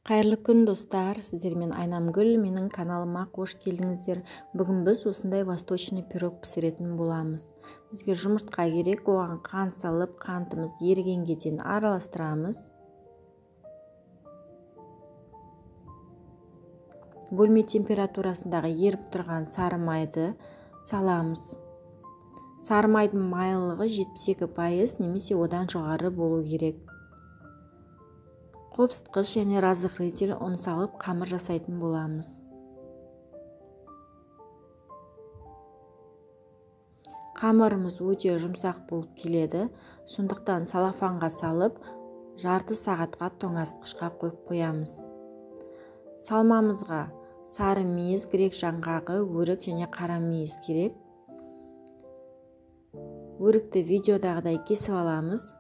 Қайырлы күн достар, сіздермен Айнамгүл, менің каналыма қош келдіңіздер. Бүгін біз осындай восточный пирог пісіретін боламыз. Бізге жұмыртқа керек, оған қант салып, қантымыз ерігенге дейін араластырамыз. Бөлме температурасындағы еріп тұрған сары майды саламыз. Сары майдың майлылығы 72% немесе одан жоғары болу керек. Қопсытқыш және разрыхлитель ұн салып қамыр жасайтын боламыз. Қамырымыз өте жұмсақ болып келеді, сондықтан салафанға салып, жарты сағатқа тоңазытқышқа қойып қоямыз. Салмамызға сары мейіз, грек жаңғағы, өрік және қара мейіз керек. Өрікті видеодағыдай кесіп аламыз.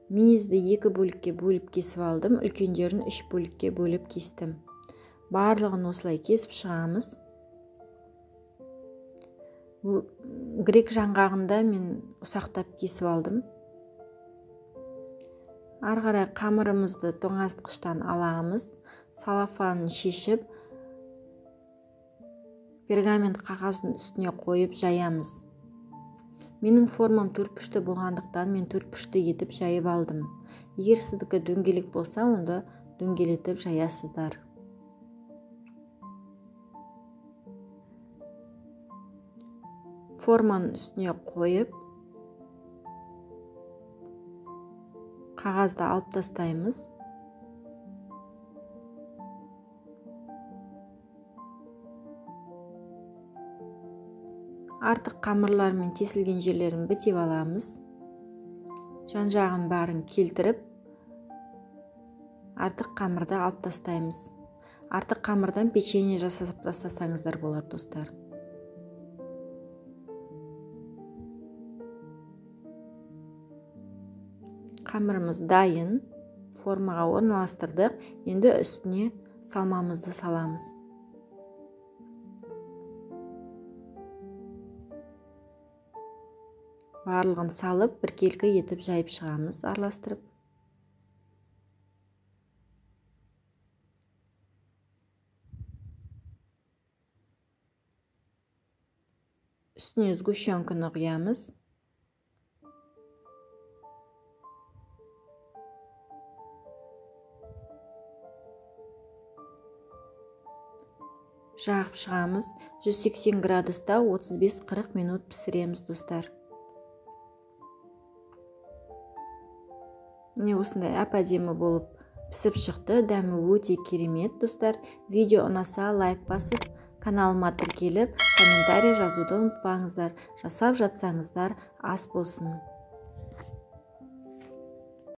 Мейізді 2 бөлікке бөліп кесіп алдым, үлкендерін 3 бөлікке бөліп кестім. Барлығын осылай кесіп шығамыз. Грек жаңғағында мен ұсақтап кесіп алдым. Арғарай қамырымызды тоңазытқыштан аламыз. Салафанын шешіп, пергамент қағаздың үстіне қойып жаямыз. Менің формам төртбұрышты болғандықтан мен төртбұрышты етіп жайып алдым. Егер сіздікі дөңгелек болса, онда дөңгелетіп жаясыздар. Форманың үстіне қойып, қағазды алып тастаймыз. Артық қамырлар мен тесілген жерлерін бітеп аламыз. Жан-жағын барын келтіріп, артық қамырды алып тастаймыз. Артық қамырдан печенье жасап тастасаңыздар болады достар. Қамырымыз дайын, формаға орналастырдық. Енді үстіне салмамызды саламыз. Барлығын салып, біркелкі етіп жайып шығамыз, араластырып. Үстіне сгущенканы құямыз. Жағып шығамыз. 180 градуста 35-40 минут пісіреміз достар. Міне осындай әп-әдемі болып пісіп шықты. Дәмі өте керемет достар. Видео ұнаса лайк басып, каналыма тіркеліп, комментарий жазуды ұмытпаңыздар. Жасап жатсаңыздар ас болсын.